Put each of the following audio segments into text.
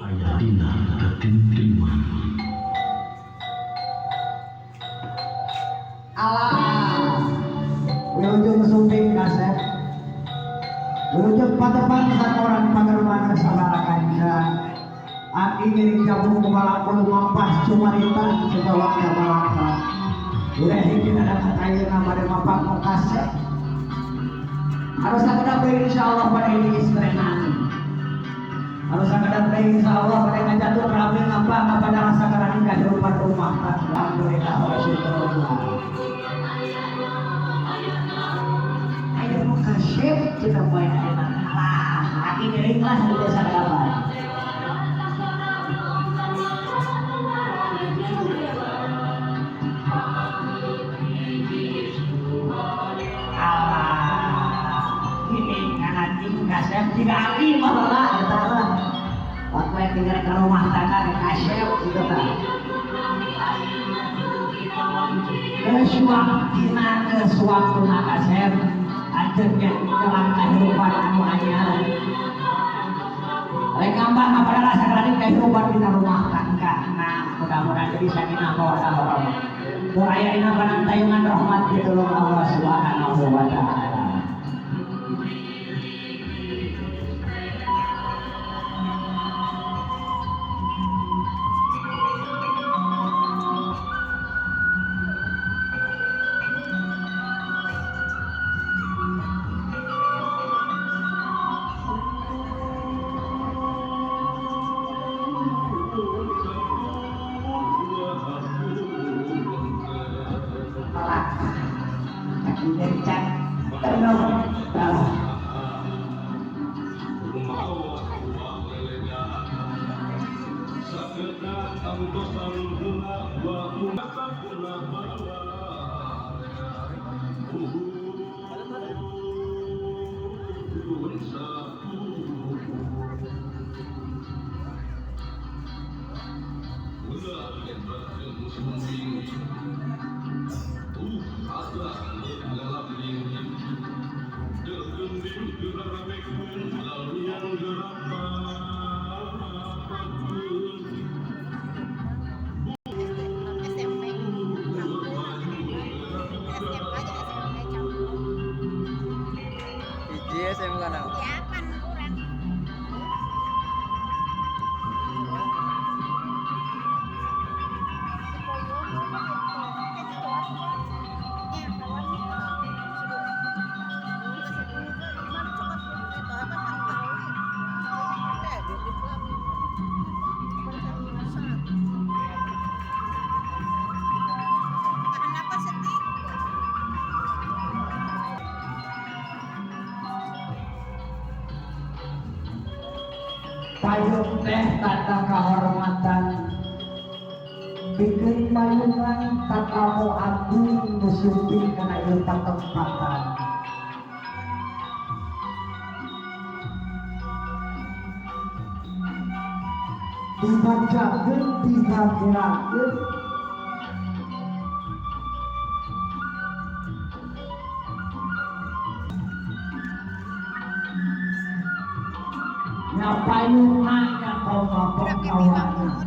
ayah dina ketintriman. Alah, wilujeng sumping kasep, wilujeng patepan sak orang pangerwana sabarakan dan ati ngiring jabung kepala puluh mampas cumaritan segawang jabalaka. Udah hikin ada katayin nama dan mapak kasep. Harus ada baik insyaallah pada ini istrenan. Harus ada baik insyaallah pada ngajatuh kerabi ngapa pada rasa karanin kehidupan rumah. Alhamdulillah wa syukurullah. Ayo kasep kita main enak. Lah, hati miring lah sudah sadapan. Kasep tidak aki malah antara waktu yang tinggal ke rumah tangga ke kasep gitu kan kesuatu na kasep ajarnya dalam kehidupan anu anyar rekambah pada rasa keradik kehidupan di rumah tangga. Nah mudah-mudahan bisa kita bawa orang muraya ina panantayungan rahmat ditolong Allah subhanahu wa ta'ala. Payung teh tata kehormatan bikin payungan tatamu agung musupi kena ilmu tempatan dibacakan dibagirakan payungan yang kau bapak kawannya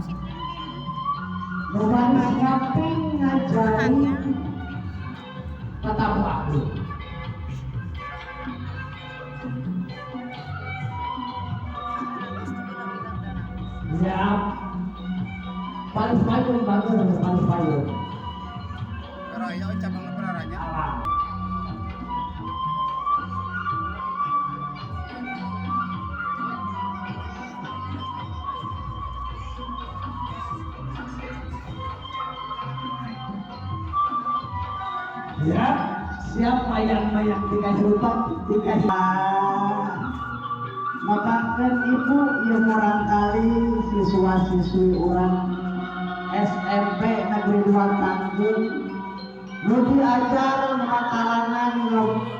berbaris ngaping ngajari tetap waktu ya paling payung bagus paling payung pero iya cabang lebarannya ya siapa yang dikasih hutang dikasih makakan ibu yang orang kali siswa-siswi orang SMP Negeri 2 Tanggung nu diajar makalangan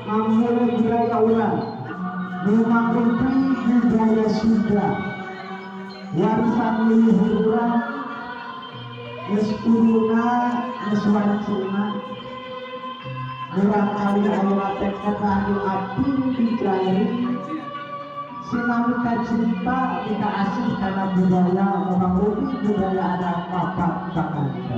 ngamul budaya orang nu mangrupi budaya Sunda warisan leluhur urang geus kuduna geus wancina urang kali ayeuna teh kata anu abdi dijalari Sinamika cinta kita asih karena budaya menghormati budaya adat bapak kakanda.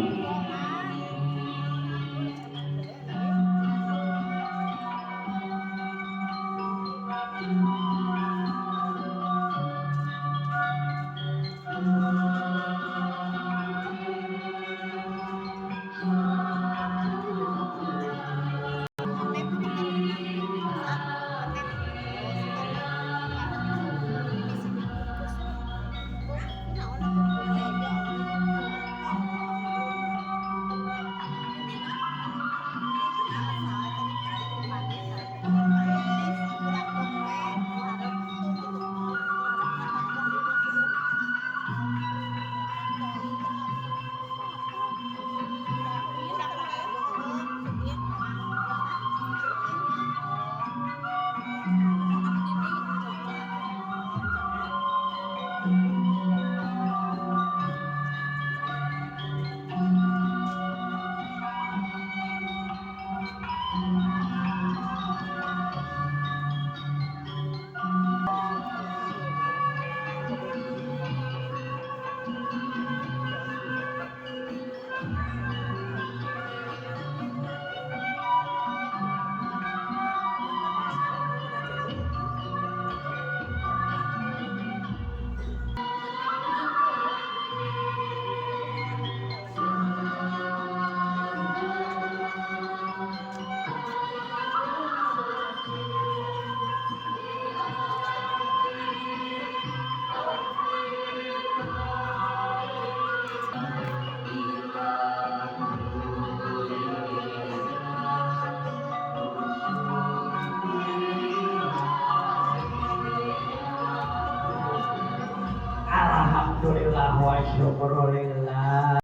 Alhamdulillah wa syukurillah.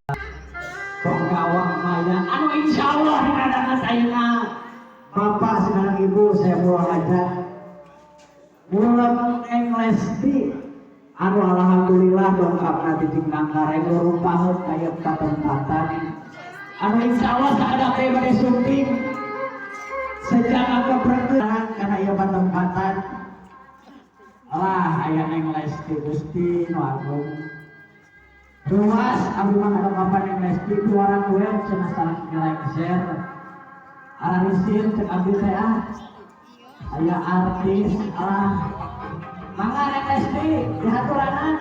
Penggawang maya anu insyaallah ngadangan ayeuna. Bapak sedang ibu saya pulang aja. Mulang Neng Lesti anu alhamdulillah dongkapna di Nangkareng rupaheun aya katempatan. Anu insyaallah saada teh bade syuting. Sejak keberkenan karena ieu patempatan. Alah aya Neng Lesti Gusti nu agung. Ruas abdi mah ada kapan Neng Lesti keluaran web cenah salah nilai share. Ararisin cek abdi teh aya artis mangga Neng Lesti dihaturanan.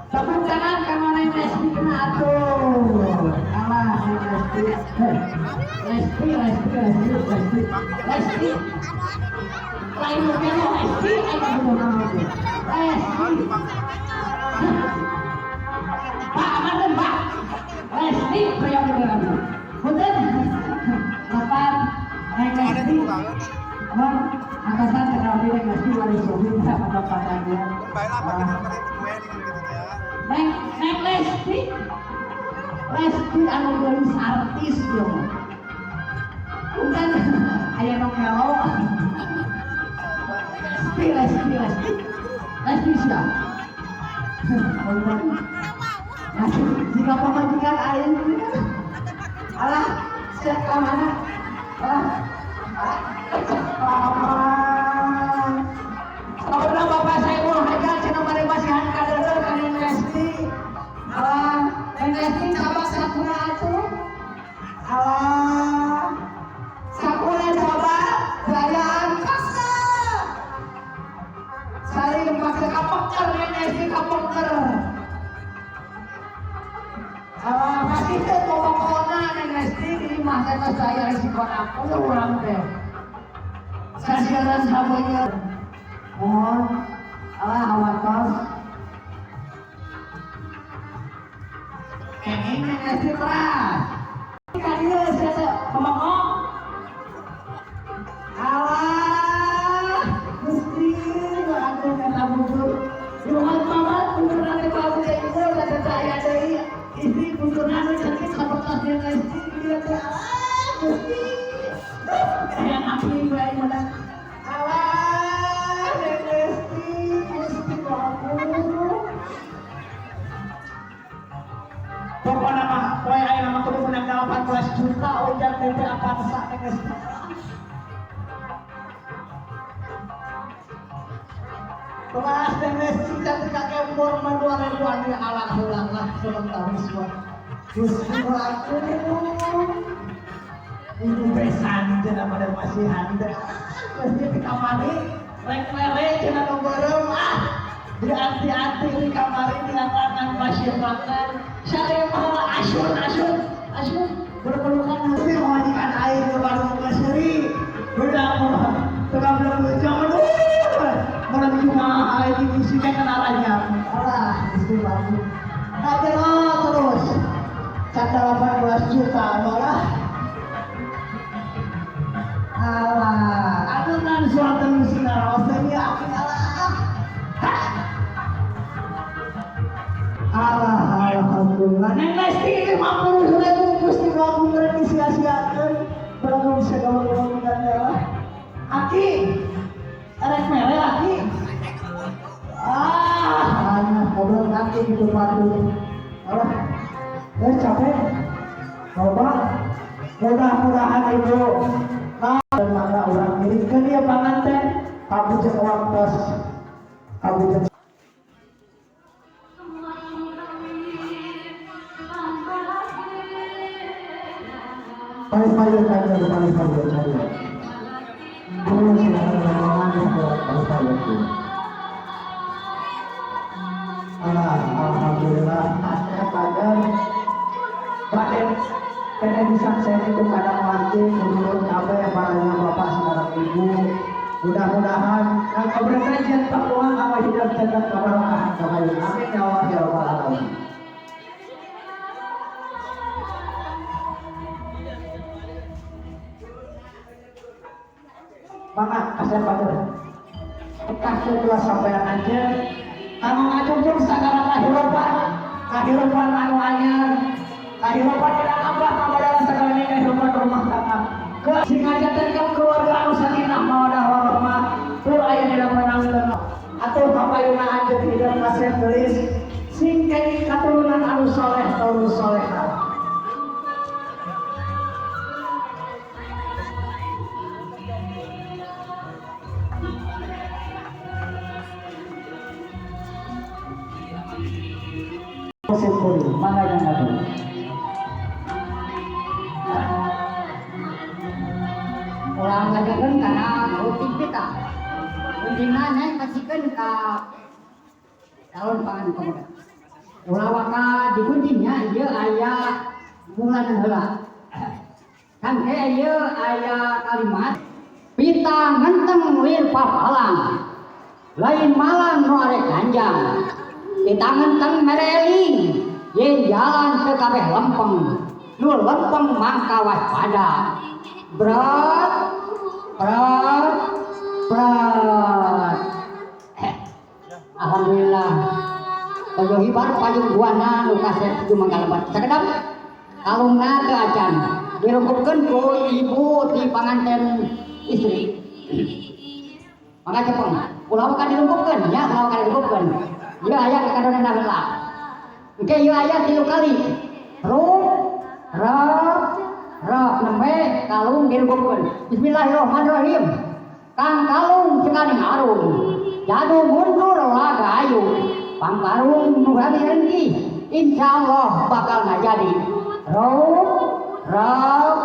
Tepuk tangan kanggo Neng Lesti kena atuh. Alah Neng Lesti. Lesti. Lain mungkin Lesti aya dulu nama Lesti. Pak, aman Pak. Lesti kayak beneran. Punten. Lapan Neng Lesti. Bang, atasan kenal Neng Lesti wali sobi pada patahnya. Baiklah pakai nomor itu gue gitu ya. Neng Lesti. Lesti anu geus artis yo. Punten aya nu melo. Lesti siap. Jika pemajikan air alah siap ke mana? Saudara bapak saya mau hajar cina mari masihan kader ka Neng Lesti. Alah Neng Lesti coba sakura atuh. Alah sakura coba perayaan kasa. Saling pakai kapoker Neng Lesti kapoker. Pasti teh pokokna Neng Lesti di imah teh saya risiko aku urang teh. Kasihan samunya. Mohon awatos. Ini Neng Lesti keras. Kadieu saya ngomong. Alah, Gusti, aku kata bubur. Lumayan mamat, bubur nanti kamu teh ibu kata saya deui. Istri bubur nanti sakit kapokas Neng Lesti dia teh. Alah, Gusti. Yang api bae mana. Alah, Neng Lesti, Gusti kamu. Pokoknya mah, poe aya nama kudu menang 18 juta ojak teh apa sak Neng Lesti. Tumas dan Messi dan kakek Borman 2000-an yang alang lah sementara semua. Gusti aku ini besan jangan pada masih handal. Masih di kamari, rek lele jangan nonggorom di anti di kamari di lapangan masih makan. Saya mau asyur berpelukan nanti memandikan air ke baru Seri. Udah tengah belum jangan malam cuma air di sini kenalannya. Alah, Gusti bagus. Aja terus. Kata 18 juta malah. Alah, adunan suatu sinar osenya alah. Alah, alhamdulillah. Neng Lesti 50.000 Gusti bagus ngerti sia-siakeun. Belum bisa kamu ya. Aki, erek mere Aki. Hanya ngobrol nanti di depan dulu. Capek. Coba. Mudah-mudahan ibu. Dan maka orang miripkan dia panganten. Kamu jangan waktos. Kamu jangan. Paling-paling saja, paling-paling saja. Dulu silakan mengalami paling-paling itu. Alhamdulillah, saya pada badan kena disaksikan itu kadang mati menurut apa yang parahnya bapak sekarang ibu. Mudah-mudahan yang keberkahan Tuhan apa hidup tetap keberkahan kembali. Amin ya Allah ya Rabbal alamin. Maka kasih pada kasih dua sampai aja. Kamu ngajung segala kehidupan anu anyar, kehidupan tidak apa adalah segala ini kehidupan rumah tangga. Sengaja terkait keluarga anu sakinah mawaddah warahmah. Tur aya di dalam nangleun atuh papayuna anjeun hidup kasih gelis sing kenging katurunan anu soleh tauru solehah. Syukuri, mana yang ada? Orang ngajakeun kana rutin kita. Undina naik kasihkeun ka calon pangan pemuda. Ulah waka diguntingnya ieu aya bulan heula. Kan ieu aya kalimat pita ngenteng lir papalang. Lain malang nu arek kanjang. Kita ngenteng mereling yen jalan ke kabeh lempeng nu lempeng mangka waspada berat alhamdulillah toyo hibar payung buana nu kasih cuma kalebat sakedap kalungna teu acan dirungkupkeun ku ibu ti panganten istri mangga cepeng ulah ka dirungkupkeun nya ulah ka dirungkupkeun. Ieu aya ka kadona heula. Engke ieu aya 3 kali. Rap nembe kalung dirungkupkeun. Bismillahirrahmanirrahim. Kang kalung sekali arum. Jadu mundur laga ayu. Pangkarung nu hadi rengki. Insyaallah bakal ngajadi. Rap.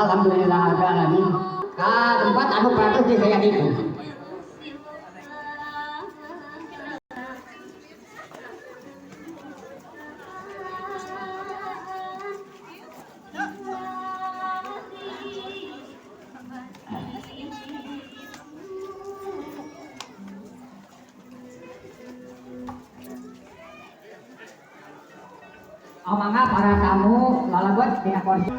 Alhamdulillah alamin. Ka tempat anu pratos di saya itu. Mangga para tamu lalebet dina kursi